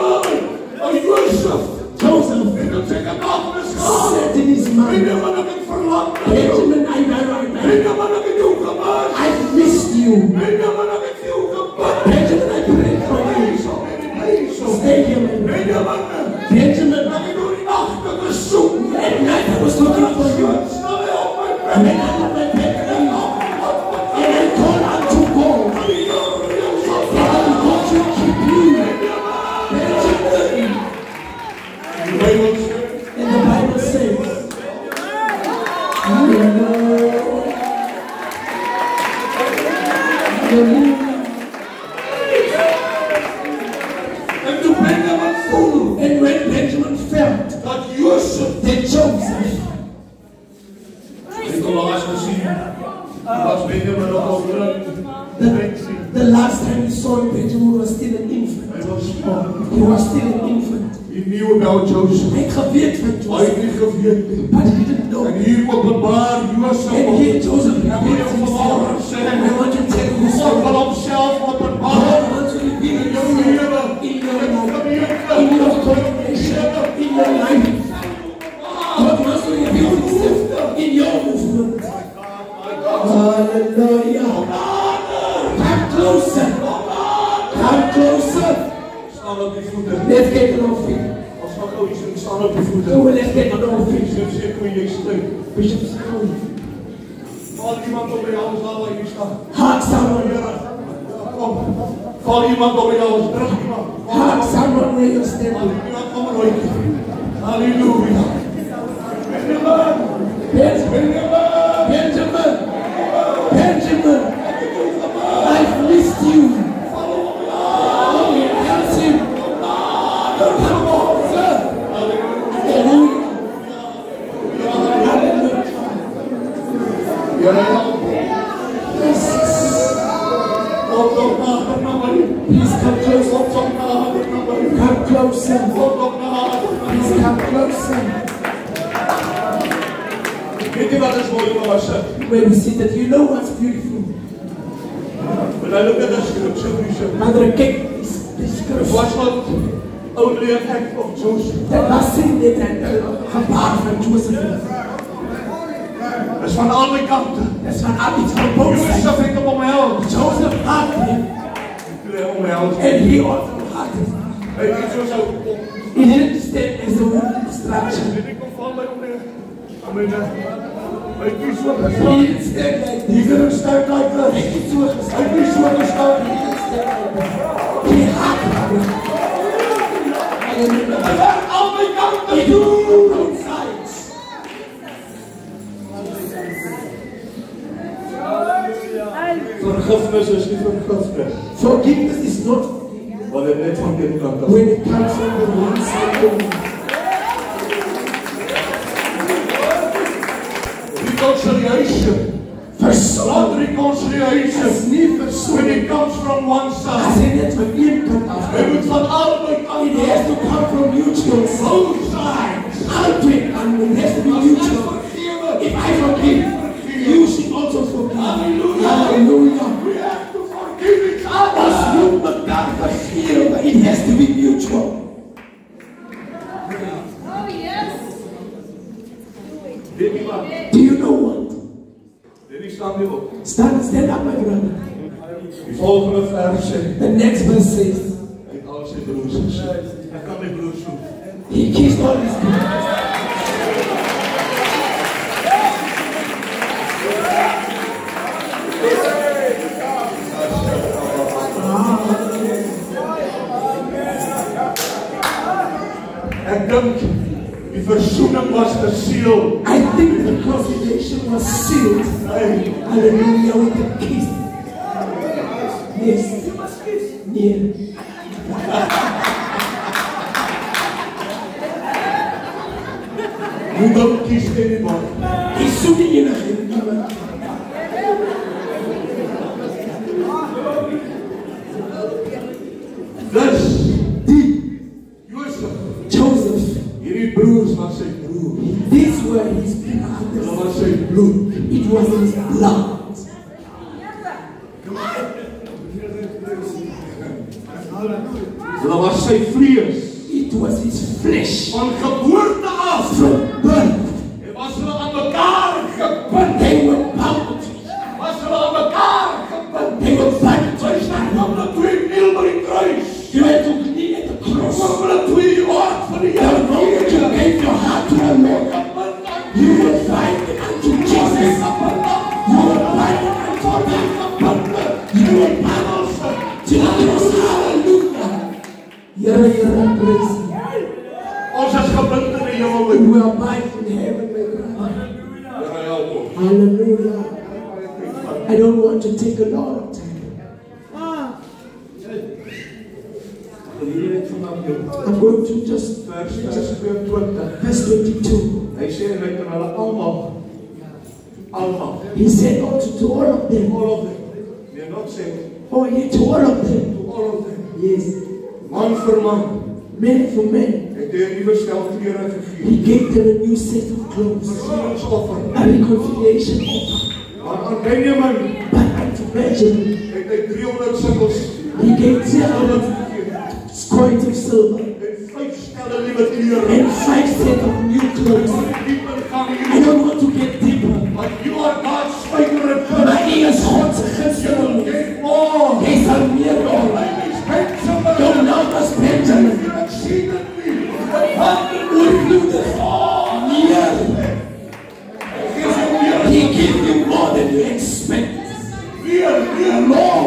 [SPEAKER 2] hy Josef.
[SPEAKER 1] Joseph
[SPEAKER 2] En dan sê ek afnes gaan.
[SPEAKER 1] said in his mind,
[SPEAKER 2] Benjamin ek het verlang na jou.
[SPEAKER 1] Benjamin, I
[SPEAKER 2] Benjamin ek het jou gemis.
[SPEAKER 1] I've missed you.
[SPEAKER 2] Benjamin ek het jou gebid.
[SPEAKER 1] Benjamin, I prayed for you. Stay here, my brother.
[SPEAKER 2] Benjamin.
[SPEAKER 1] Benjamin,
[SPEAKER 2] Ek het door die nagte gesoek.
[SPEAKER 1] at night I was looking for you.
[SPEAKER 2] Snap jy op my
[SPEAKER 1] And then I got my bed and I called unto God. And God to keep you. Benjamin.
[SPEAKER 2] Die Bybel sê,
[SPEAKER 1] And the Bible says, Hallelujah.
[SPEAKER 2] en toe Benjamin voel
[SPEAKER 1] And when Benjamin felt
[SPEAKER 2] dat Josef
[SPEAKER 1] that Joseph,
[SPEAKER 2] het al laas gesien, was Benjamin nog al drink.
[SPEAKER 1] the last time he saw him, Benjamin was still an infant.
[SPEAKER 2] Hy was spaar.
[SPEAKER 1] He was still an infant.
[SPEAKER 2] He knew about Joseph.
[SPEAKER 1] Hy het geweet van
[SPEAKER 2] Hy
[SPEAKER 1] Joseph,
[SPEAKER 2] het nie geweet nie.
[SPEAKER 1] but he didn't know.
[SPEAKER 2] En hier openbaar Josef.
[SPEAKER 1] And here Joseph
[SPEAKER 2] Ek wil jou
[SPEAKER 1] revealed
[SPEAKER 2] vanmorgen
[SPEAKER 1] himself.
[SPEAKER 2] sê,
[SPEAKER 1] And I want to tell you
[SPEAKER 2] God
[SPEAKER 1] something.
[SPEAKER 2] wil homself openbaar.
[SPEAKER 1] God wants to reveal
[SPEAKER 2] In jou
[SPEAKER 1] himself
[SPEAKER 2] lewe,
[SPEAKER 1] in your
[SPEAKER 2] in
[SPEAKER 1] life,
[SPEAKER 2] gemeente,
[SPEAKER 1] in your congregation, in your life. God wants to reveal himself in your movement. Hallelujah. Come closer. Come closer.
[SPEAKER 2] staan op die voete.
[SPEAKER 1] Let's get to know feet.
[SPEAKER 2] Ons gaan gou hier staan op die voete.
[SPEAKER 1] So let's get to know feet.
[SPEAKER 2] Bishop sê hoe jy staan.
[SPEAKER 1] Bishop Samuel.
[SPEAKER 2] Val iemand op die hals daar waar jy staan.
[SPEAKER 1] Hug someone.
[SPEAKER 2] Kom. Val iemand op die hals. Druk iemand.
[SPEAKER 1] Hug someone where you're standing.
[SPEAKER 2] Iemand kom maar uit. Halleluja. Benjamin.
[SPEAKER 1] Benjamin. Benjamin. Benjamin. I've missed you. Oh, help him. Come on, sir. Hallelujah. Hallelujah.
[SPEAKER 2] Here help. Op nader na my.
[SPEAKER 1] Please come closer.
[SPEAKER 2] Op nader na my.
[SPEAKER 1] Come closer.
[SPEAKER 2] Op nader.
[SPEAKER 1] Please come closer.
[SPEAKER 2] Weet jy wat is mooi om te sê?
[SPEAKER 1] When we see that, you know what's beautiful.
[SPEAKER 2] When I look at the scripture, Bishop,
[SPEAKER 1] Madre, kijk, die
[SPEAKER 2] it
[SPEAKER 1] schrift.
[SPEAKER 2] was not only an act of Joseph.
[SPEAKER 1] Dat was niet net een gebaar van Joseph.
[SPEAKER 2] Het is van alle kanten.
[SPEAKER 1] Dat is van iets van both sides.
[SPEAKER 2] Joseph heeft hem omhelst.
[SPEAKER 1] Joseph had him,
[SPEAKER 2] Hij heeft omhelst.
[SPEAKER 1] and he also had him.
[SPEAKER 2] Hij heeft zo zo.
[SPEAKER 1] He didn't stand as a wooden structure.
[SPEAKER 2] Ik kom van mij omheen. Amen. Hij is zo
[SPEAKER 1] He
[SPEAKER 2] gestaan.
[SPEAKER 1] didn't stand like
[SPEAKER 2] He
[SPEAKER 1] this.
[SPEAKER 2] didn't stand like
[SPEAKER 1] Hij
[SPEAKER 2] this.
[SPEAKER 1] is zo gestaan.
[SPEAKER 2] Hij is zo gestaan.
[SPEAKER 1] He didn't stand like this. He had him. Hallelujah.
[SPEAKER 2] Hij werd alle kanten
[SPEAKER 1] He
[SPEAKER 2] toe.
[SPEAKER 1] knew both sides.
[SPEAKER 2] Vergifnis is niet vergifnis.
[SPEAKER 1] Forgiveness is not
[SPEAKER 2] Want het net van dit kant af.
[SPEAKER 1] when it comes from the one side only.
[SPEAKER 2] Reconciliation.
[SPEAKER 1] Verzoening
[SPEAKER 2] Not reconciliation.
[SPEAKER 1] is niet
[SPEAKER 2] When
[SPEAKER 1] verzoening.
[SPEAKER 2] it comes from one
[SPEAKER 1] Als
[SPEAKER 2] side.
[SPEAKER 1] hij net van één kant af
[SPEAKER 2] Het moet van allebei
[SPEAKER 1] it
[SPEAKER 2] kanten.
[SPEAKER 1] has to come from mutual side.
[SPEAKER 2] Both sides.
[SPEAKER 1] Altijd, and it has to be
[SPEAKER 2] Als wij
[SPEAKER 1] mutual.
[SPEAKER 2] vergeven,
[SPEAKER 1] If I forgive, you should also forgive. Hallelujah.
[SPEAKER 2] we have to forgive each
[SPEAKER 1] Als
[SPEAKER 2] other.
[SPEAKER 1] we elkaar vergeven, it has to be mutual.
[SPEAKER 2] Weet je wat?
[SPEAKER 1] Do you know what?
[SPEAKER 2] Dit staan nu op.
[SPEAKER 1] Stand up, my brother.
[SPEAKER 2] Die volgende vers zegt.
[SPEAKER 1] The next verse says,
[SPEAKER 2] Hij heeft al zijn broers gezien. Hij kan die broers zoeken.
[SPEAKER 1] he kissed all his brothers.
[SPEAKER 2] was gesiel.
[SPEAKER 1] I think the crucifixion was sealed. Hallelujah, with the kiss. Yes. Yeah.
[SPEAKER 2] You don't kiss anybody.
[SPEAKER 1] He's shooting in a
[SPEAKER 2] Dus,
[SPEAKER 1] Joseph.
[SPEAKER 2] hierdie broers was sy broer.
[SPEAKER 1] These were his
[SPEAKER 2] Hulle
[SPEAKER 1] brothers.
[SPEAKER 2] was sy bloed.
[SPEAKER 1] It was his blood.
[SPEAKER 2] Hulle was sy vlees.
[SPEAKER 1] It was his flesh.
[SPEAKER 2] Van geboorte af.
[SPEAKER 1] From birth,
[SPEAKER 2] En was hulle aan mekaar gebind.
[SPEAKER 1] they were bound.
[SPEAKER 2] Was hulle aan mekaar gebind.
[SPEAKER 1] They were bound.
[SPEAKER 2] Sy staan op die twee kniel by die kruis.
[SPEAKER 1] You had to kneel at the cross.
[SPEAKER 2] Maar hulle twee die hart van die
[SPEAKER 1] The moment you gave your heart to the Lord, you were binding unto Jesus. You were binding unto God. You were bound to the cross. Hallelujah. Yara, praise.
[SPEAKER 2] Ons is gebind in die hemel met
[SPEAKER 1] We are bound in heaven, my God.
[SPEAKER 2] Here help ons.
[SPEAKER 1] Hallelujah. I don't want to take a lot of time. I'm going to just
[SPEAKER 2] Vers 22.
[SPEAKER 1] verse 22.
[SPEAKER 2] Hy sê hy het hulle almal.
[SPEAKER 1] He said to all of them.
[SPEAKER 2] All of them. They're not saying
[SPEAKER 1] Oh, yeah, to all of them.
[SPEAKER 2] to all of them.
[SPEAKER 1] Yes.
[SPEAKER 2] Man vir man.
[SPEAKER 1] Men for men.
[SPEAKER 2] Het hy 'n nuwe stel klere gegee.
[SPEAKER 1] He gave them a new set of clothes.
[SPEAKER 2] Versoeningsoffer.
[SPEAKER 1] A reconciliation offer.
[SPEAKER 2] Maar aan Benjamin
[SPEAKER 1] But unto Benjamin,
[SPEAKER 2] het hy 300 sikkels.
[SPEAKER 1] he gave 300 coins of silver
[SPEAKER 2] En 5 stelle nuwe klere.
[SPEAKER 1] and 5 sets of new clothes.
[SPEAKER 2] Dieper gaan
[SPEAKER 1] I
[SPEAKER 2] hier.
[SPEAKER 1] don't want to get deeper.
[SPEAKER 2] Want you are God's favorite person.
[SPEAKER 1] Maar hy is God se gunsteling.
[SPEAKER 2] Geef more.
[SPEAKER 1] Hy sal meer doen. Jou naam is Benjamin.
[SPEAKER 2] Ek sien dit nie.
[SPEAKER 1] Oorvloedig. Meer. He gave you more than you expect. More.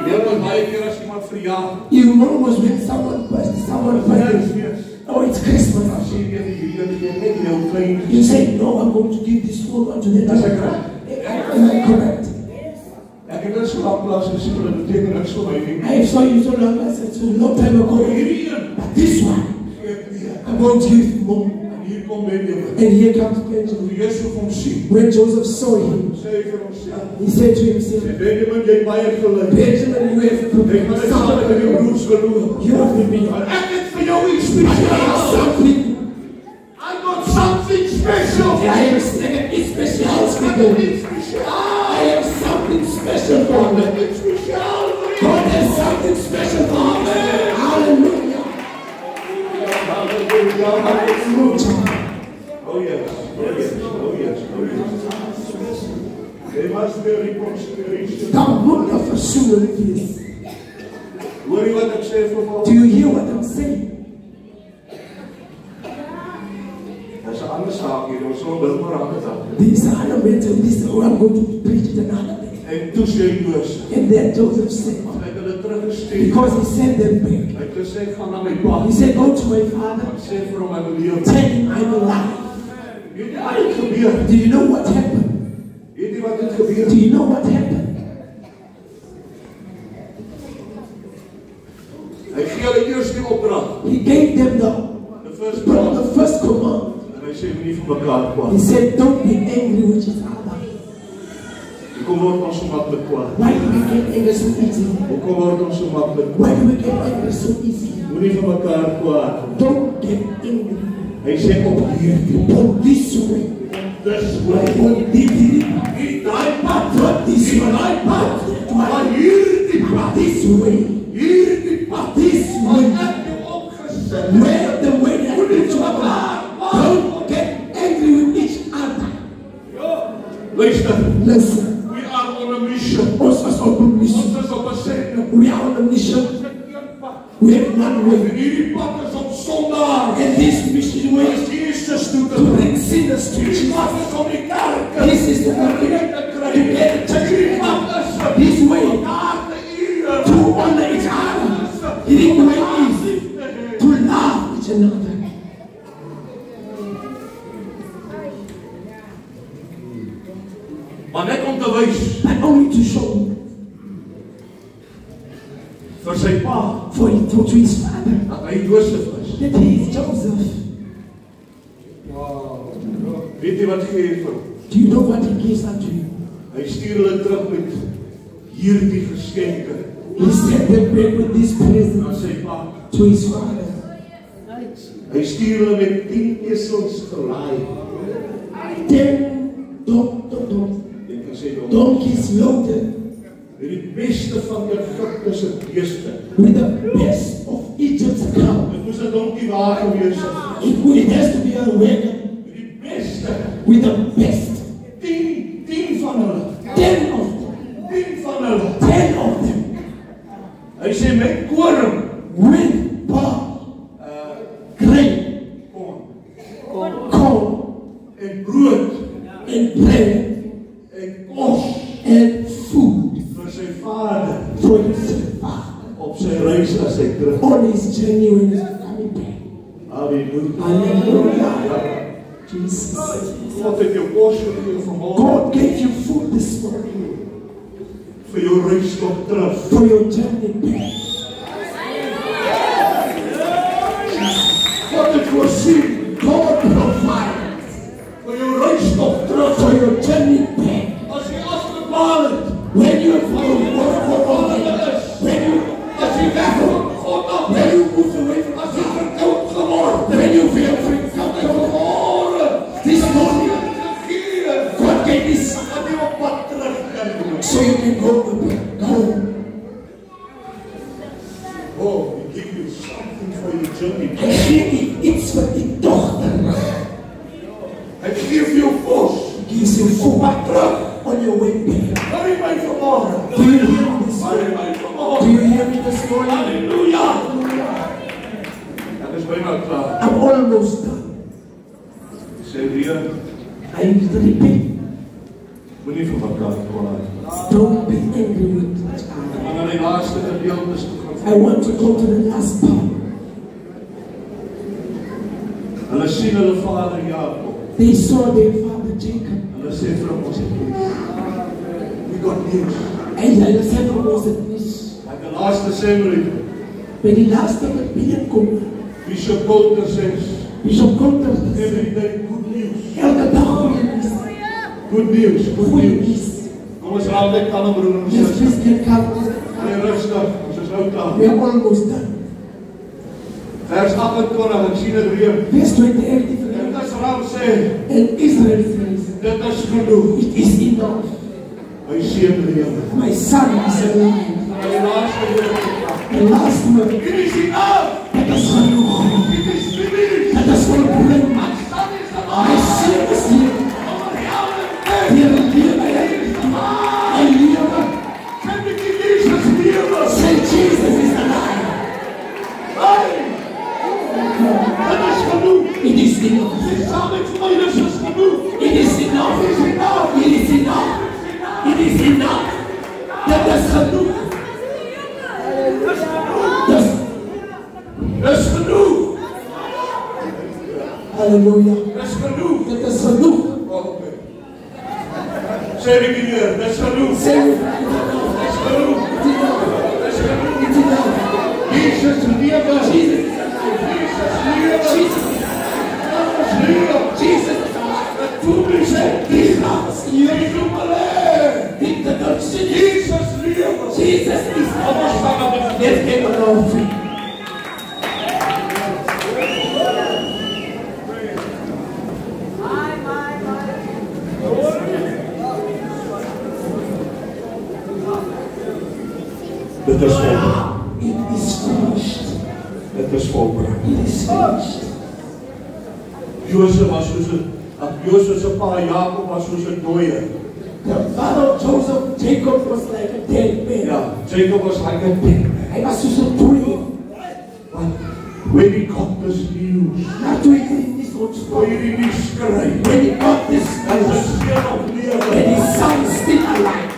[SPEAKER 2] Heel wat baie keer as iemand verjaar.
[SPEAKER 1] You know was when someone birthday.
[SPEAKER 2] Yes.
[SPEAKER 1] Oh, it's Christmas.
[SPEAKER 2] Dan sê jy net heel klein.
[SPEAKER 1] You say, no, I'm going to give this full unto the
[SPEAKER 2] That's
[SPEAKER 1] Lord.
[SPEAKER 2] correct.
[SPEAKER 1] Am I correct?
[SPEAKER 2] Ek het dit so afplaas en sê hulle beteken niks vir my nie.
[SPEAKER 1] I saw you so long, I said, so long time ago.
[SPEAKER 2] Hierdie een.
[SPEAKER 1] But this one,
[SPEAKER 2] Geef meer.
[SPEAKER 1] I'm going to give more.
[SPEAKER 2] En hier kom Benjamin.
[SPEAKER 1] And here comes Benjamin.
[SPEAKER 2] Toe Josef hom sien,
[SPEAKER 1] When Joseph saw him,
[SPEAKER 2] sê hy vir homself,
[SPEAKER 1] he said to himself,
[SPEAKER 2] Benjamin, jy het baie geluk.
[SPEAKER 1] Benjamin, you have
[SPEAKER 2] Ek
[SPEAKER 1] prepared
[SPEAKER 2] gaan dit saam met die
[SPEAKER 1] something.
[SPEAKER 2] broers verloor.
[SPEAKER 1] You have prepared.
[SPEAKER 2] Want ek het vir jou iets
[SPEAKER 1] I have
[SPEAKER 2] spesiaals.
[SPEAKER 1] something.
[SPEAKER 2] I got something special.
[SPEAKER 1] I have something special for you. I have something special for you. God has something special for me. Hallelujah.
[SPEAKER 2] Oh yes, oh yes, oh yes, oh yes. There must be a reconciliation.
[SPEAKER 1] Daar moet 'n versoening wees.
[SPEAKER 2] Hoor jy wat ek sê vir
[SPEAKER 1] Do
[SPEAKER 2] jou?
[SPEAKER 1] you hear what I'm saying?
[SPEAKER 2] Dis 'n ander saak hier, ons sal dit maar aan dit.
[SPEAKER 1] These are the matter. This is what I'm going to preach it another day.
[SPEAKER 2] En toe sê Josef,
[SPEAKER 1] And then Joseph said,
[SPEAKER 2] hy het hulle teruggestuur.
[SPEAKER 1] because he sent them back.
[SPEAKER 2] Hy het gesê gaan na my pa.
[SPEAKER 1] He said, go to my father,
[SPEAKER 2] Ek sê vir hom ek leef.
[SPEAKER 1] tell him I'm alive.
[SPEAKER 2] Weet jy wat het gebeur?
[SPEAKER 1] Do you know what happened?
[SPEAKER 2] Weet jy wat het gebeur?
[SPEAKER 1] Do you know what happened?
[SPEAKER 2] Hy gee hulle eers die opdrag.
[SPEAKER 1] He gave them
[SPEAKER 2] The first
[SPEAKER 1] the
[SPEAKER 2] command.
[SPEAKER 1] first command.
[SPEAKER 2] En hy sê moenie vir mekaar kwaad.
[SPEAKER 1] He said, don't be angry with each other.
[SPEAKER 2] Hoekom word ons so maklik kwaad?
[SPEAKER 1] Why do we get angry so easily?
[SPEAKER 2] Hoekom word ons so maklik
[SPEAKER 1] Why
[SPEAKER 2] kwaad?
[SPEAKER 1] do we get angry so easily?
[SPEAKER 2] Moenie vir mekaar kwaad.
[SPEAKER 1] Don't get angry.
[SPEAKER 2] Hy sê op hierdie
[SPEAKER 1] But this way,
[SPEAKER 2] dis way.
[SPEAKER 1] but this
[SPEAKER 2] Nie daai pad
[SPEAKER 1] but this way,
[SPEAKER 2] maar hierdie pad.
[SPEAKER 1] this way,
[SPEAKER 2] Hierdie pad.
[SPEAKER 1] this
[SPEAKER 2] Wat
[SPEAKER 1] way.
[SPEAKER 2] ek jou opgesit.
[SPEAKER 1] Where the way that you don't get angry with each other.
[SPEAKER 2] Luister,
[SPEAKER 1] Listen,
[SPEAKER 2] we are on a mission.
[SPEAKER 1] us as open mission,
[SPEAKER 2] Ons is op 'n sending.
[SPEAKER 1] we are on a mission.
[SPEAKER 2] Ons het een pad.
[SPEAKER 1] We have one
[SPEAKER 2] En
[SPEAKER 1] way,
[SPEAKER 2] hierdie pad is op Sondag.
[SPEAKER 1] and this mission way
[SPEAKER 2] Is Jesus toe te
[SPEAKER 1] to
[SPEAKER 2] bring.
[SPEAKER 1] bring sinners to
[SPEAKER 2] Hierdie
[SPEAKER 1] Jesus.
[SPEAKER 2] pad is om die kerk
[SPEAKER 1] This is the way to get the church. This way
[SPEAKER 2] daar te eer.
[SPEAKER 1] to honor each other. This way is to love each
[SPEAKER 2] Maar net om te wys
[SPEAKER 1] but only to show
[SPEAKER 2] vir sy pa
[SPEAKER 1] to his father
[SPEAKER 2] dat hy Josef is.
[SPEAKER 1] that he is Joseph.
[SPEAKER 2] Weet jy wat gee hy vir hom?
[SPEAKER 1] Do you know what he gives unto you?
[SPEAKER 2] Hy stuur hulle terug met hierdie geskenke
[SPEAKER 1] He sent them back with this
[SPEAKER 2] na
[SPEAKER 1] present
[SPEAKER 2] sy pa.
[SPEAKER 1] to his father.
[SPEAKER 2] Hy stuur hulle met 10 esels gelaai.
[SPEAKER 1] 10
[SPEAKER 2] Ek kan sê
[SPEAKER 1] donkeys loaded
[SPEAKER 2] die beste van Egipte se beeste.
[SPEAKER 1] with the best of Egypt's crown.
[SPEAKER 2] Dit moes 'n donkie waar gewees het.
[SPEAKER 1] It has to be a wagon
[SPEAKER 2] Die beste.
[SPEAKER 1] with the best.
[SPEAKER 2] 10 van hulle.
[SPEAKER 1] 10 of them.
[SPEAKER 2] 10 van hulle.
[SPEAKER 1] 10 of them.
[SPEAKER 2] Hy sê met koring,
[SPEAKER 1] With bar, grain, corn,
[SPEAKER 2] en brood
[SPEAKER 1] and bread,
[SPEAKER 2] en kos
[SPEAKER 1] and food
[SPEAKER 2] vir sy vader
[SPEAKER 1] for his father
[SPEAKER 2] op sy reis as hy terug.
[SPEAKER 1] on his journey when he's coming back.
[SPEAKER 2] Halleluja.
[SPEAKER 1] Hallelujah. Jesus.
[SPEAKER 2] God het jou kos gegee vanmôre
[SPEAKER 1] God gave you food this morning
[SPEAKER 2] vir jou reis tot terug.
[SPEAKER 1] for your journey back.
[SPEAKER 2] God het voorsien
[SPEAKER 1] God provides
[SPEAKER 2] vir jou reis tot terug.
[SPEAKER 1] for your journey back.
[SPEAKER 2] As jy afgebaal het,
[SPEAKER 1] When you have when you
[SPEAKER 2] as jy wegkom, God af,
[SPEAKER 1] when you move away from
[SPEAKER 2] as jy verkoud geword,
[SPEAKER 1] when you feel free from the
[SPEAKER 2] vanmôre,
[SPEAKER 1] this morning,
[SPEAKER 2] gegee,
[SPEAKER 1] God gave this
[SPEAKER 2] dat jy op pad terug kan doen.
[SPEAKER 1] so you can go home.
[SPEAKER 2] Oh, we give you something for your journey.
[SPEAKER 1] En gee iets vir die dogter.
[SPEAKER 2] Hy gee vir jou kos.
[SPEAKER 1] Gives you food back on your way back.
[SPEAKER 2] Hurry my vanmôre.
[SPEAKER 1] Do you hear me this
[SPEAKER 2] Hurry
[SPEAKER 1] morning?
[SPEAKER 2] my
[SPEAKER 1] Do
[SPEAKER 2] vanmôre.
[SPEAKER 1] you hear me this morning?
[SPEAKER 2] Halleluja. Ek is byna klaar.
[SPEAKER 1] I'm almost done.
[SPEAKER 2] Sê weer,
[SPEAKER 1] I repeat,
[SPEAKER 2] moenie vir mekaar kwaad.
[SPEAKER 1] don't be angry with each other.
[SPEAKER 2] En dan die laaste gedeeltes toe
[SPEAKER 1] I
[SPEAKER 2] gaan.
[SPEAKER 1] want to go to the last part.
[SPEAKER 2] Hulle sien hulle vader Jakob.
[SPEAKER 1] They saw their father Jacob.
[SPEAKER 2] Hulle sê vir hom, ons het news. We got news.
[SPEAKER 1] And I said, what was it?
[SPEAKER 2] At the last assembly,
[SPEAKER 1] When the last time the billion come,
[SPEAKER 2] Bishop Coulter says,
[SPEAKER 1] Bishop Coulter,
[SPEAKER 2] every day good news.
[SPEAKER 1] elke dag goeie nuus.
[SPEAKER 2] Good news, good
[SPEAKER 1] Goeie
[SPEAKER 2] news.
[SPEAKER 1] nuus.
[SPEAKER 2] Kom ons raak net kan broer en
[SPEAKER 1] Let's
[SPEAKER 2] sis.
[SPEAKER 1] please get calm.
[SPEAKER 2] Nee, rustig, ons is nou klaar.
[SPEAKER 1] We are almost done.
[SPEAKER 2] Vers 28, ek sien dit weer.
[SPEAKER 1] Verse 28.
[SPEAKER 2] En Israel sê,
[SPEAKER 1] And Israel says,
[SPEAKER 2] dit is genoeg.
[SPEAKER 1] it is enough.
[SPEAKER 2] My seun lewe.
[SPEAKER 1] My son is alive.
[SPEAKER 2] En die laaste woord.
[SPEAKER 1] The last word.
[SPEAKER 2] It is enough.
[SPEAKER 1] Dat is genoeg.
[SPEAKER 2] It is finished.
[SPEAKER 1] Dat is volbring.
[SPEAKER 2] My son is
[SPEAKER 1] My
[SPEAKER 2] alive.
[SPEAKER 1] son is hier. Hier lewe hy. Hy lewe.
[SPEAKER 2] Sê dit die Jesus lewe.
[SPEAKER 1] Say Jesus is alive.
[SPEAKER 2] Hey! Dit is genoeg.
[SPEAKER 1] It is enough.
[SPEAKER 2] Die saam met my is genoeg.
[SPEAKER 1] It is enough.
[SPEAKER 2] It is enough.
[SPEAKER 1] It is enough. It is enough. Dat is genoeg.
[SPEAKER 2] Dis genoeg.
[SPEAKER 1] Halleluja.
[SPEAKER 2] Dis genoeg.
[SPEAKER 1] Dat is genoeg.
[SPEAKER 2] Okay. Sê dit weer. Dis genoeg.
[SPEAKER 1] Say it.
[SPEAKER 2] Dis genoeg.
[SPEAKER 1] It's enough.
[SPEAKER 2] Dis genoeg.
[SPEAKER 1] It's enough.
[SPEAKER 2] Jesus lewe.
[SPEAKER 1] Jesus.
[SPEAKER 2] Jesus lewe.
[SPEAKER 1] Jesus.
[SPEAKER 2] Jesus lewe.
[SPEAKER 1] Jesus.
[SPEAKER 2] Dit voel my sê.
[SPEAKER 1] Jesus.
[SPEAKER 2] Jy doen alleen.
[SPEAKER 1] Introduction.
[SPEAKER 2] Jesus lewe.
[SPEAKER 1] Jesus is
[SPEAKER 2] Kom ons staan op.
[SPEAKER 1] Let's get on our feet.
[SPEAKER 2] Dit is volbracht.
[SPEAKER 1] It is finished.
[SPEAKER 2] Dit is volbracht.
[SPEAKER 1] It is finished.
[SPEAKER 2] Josef was soos 'n Josef se pa Jakob was soos 'n dooie.
[SPEAKER 1] The father of Joseph, Jacob, was like a dead man.
[SPEAKER 2] Ja, Jacob was like a pig.
[SPEAKER 1] Hij was dus een tweeling.
[SPEAKER 2] When he got this news,
[SPEAKER 1] Na toen hij niet zo
[SPEAKER 2] when
[SPEAKER 1] sprak.
[SPEAKER 2] he nie skry,
[SPEAKER 1] When he got this
[SPEAKER 2] as 'n
[SPEAKER 1] news,
[SPEAKER 2] seun of
[SPEAKER 1] and
[SPEAKER 2] lewe,
[SPEAKER 1] his son is still alive.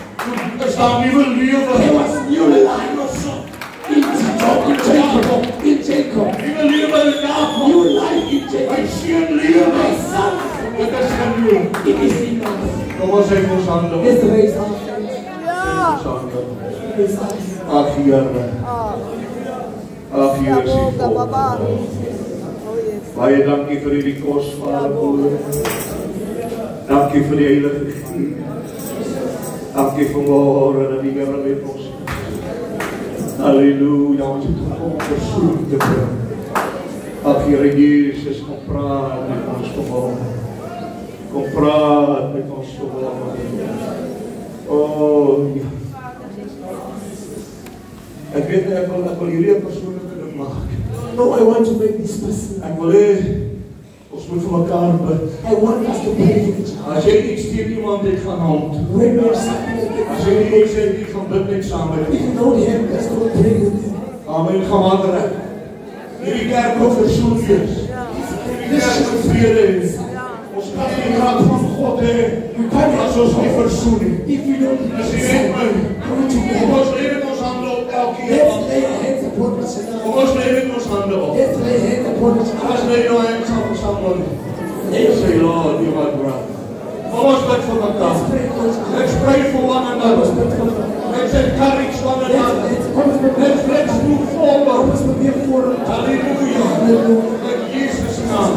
[SPEAKER 2] is daar nuwe lewe.
[SPEAKER 1] There was new life also in Jacob. In Jacob.
[SPEAKER 2] Nuwe lewe in Jakob.
[SPEAKER 1] New life in
[SPEAKER 2] My
[SPEAKER 1] Jacob.
[SPEAKER 2] seun lewe.
[SPEAKER 1] My son is
[SPEAKER 2] Dit is genoeg.
[SPEAKER 1] Dit is enough.
[SPEAKER 2] Kom ons hê ons hande op.
[SPEAKER 1] Let's raise our hands.
[SPEAKER 2] Ons hande op.
[SPEAKER 1] Raise our hands.
[SPEAKER 2] Ag Here. Ag Here, sien vol. Baie dankie vir hierdie kosbare woord. Dankie vir die Heilige Gees. Dankie vir môre dat die Here met ons. Halleluja, ons het gekom versoen te bring. Ag Here Jesus, kom praat met ons vanmôre. Kom praat met ons vanmôre. Oh, ja. Ek weet ek wil hierdie 'n persoonlike ding maak.
[SPEAKER 1] No, I want to make this personal.
[SPEAKER 2] Ek wil hê ons moet vir mekaar bid.
[SPEAKER 1] I want us to pray for each other.
[SPEAKER 2] As jy iets teen iemand het gaan hand.
[SPEAKER 1] When we are something
[SPEAKER 2] As jy nie iets het, jy gaan bid net saam met
[SPEAKER 1] if
[SPEAKER 2] hom.
[SPEAKER 1] you don't have, let's go pray with them.
[SPEAKER 2] Amen, gaan maar reg. Hierdie kerk moet versoen wees. Hierdie kerk moet vrede hê. Ons kan nie die raad van God hê. As ons nie versoen nie.
[SPEAKER 1] If you don't
[SPEAKER 2] As jy weet my,
[SPEAKER 1] come together.
[SPEAKER 2] kom ons lê met ons hande op elkeen.
[SPEAKER 1] Let's lay our hands upon each other.
[SPEAKER 2] Kom ons lê met ons hande op.
[SPEAKER 1] Let's lay hands upon each
[SPEAKER 2] As
[SPEAKER 1] other.
[SPEAKER 2] lê jou hands op someone. Let's say, Lord, you are great. Kom ons bid vir mekaar.
[SPEAKER 1] Let's pray for each other.
[SPEAKER 2] Let's pray for one another. Let's encourage one another. Let's move forward. Hallelujah. In Jesus' naam.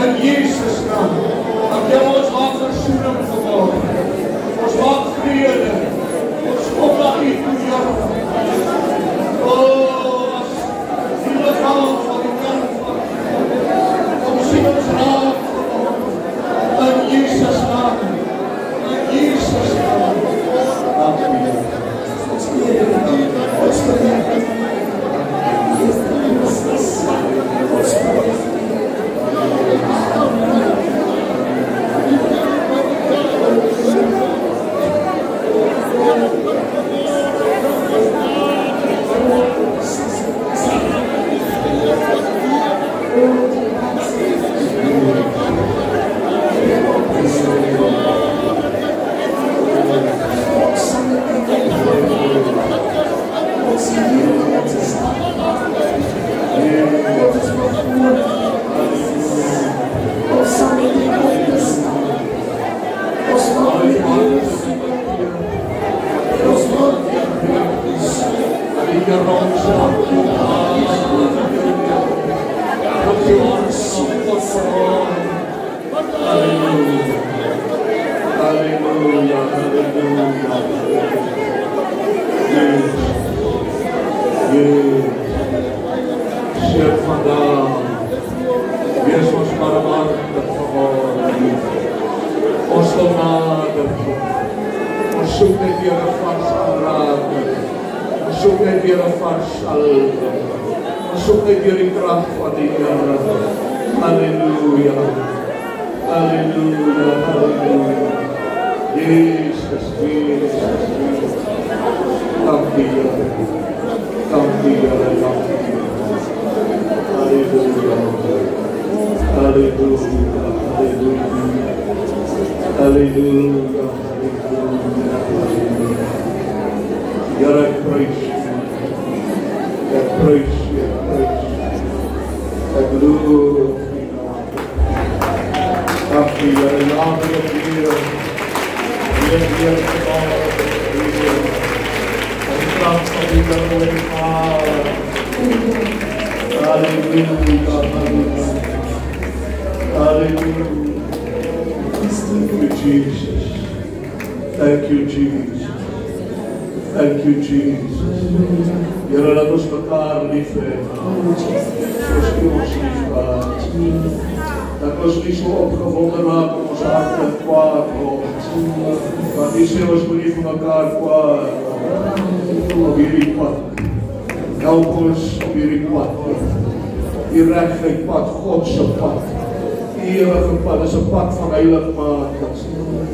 [SPEAKER 2] In Jesus' naam. Dat jy ons maak versoening vanmôre. Ons maak vrede. Ons kom na U toe, Here. Oh, as die lichaam van die kerk van kom sien ons raak vanmôre. In Jesus' naam. In Jesus' naam. Dankie, Here.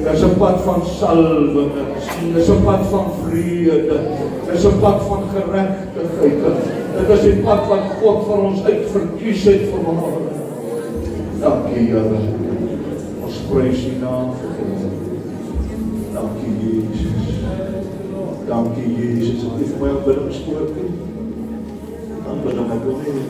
[SPEAKER 2] Dis 'n pad van salwing, dis 'n pad van vrede, dis 'n pad van geregtigheid. Dit is die pad wat God vir ons uitverkies het vir ons. Dankie Here. Ons prys U naam vir dit. Dankie Jesus. Dankie Jesus. Ek wil my aanbidding spoor toe. Aanbidding, ek wil nie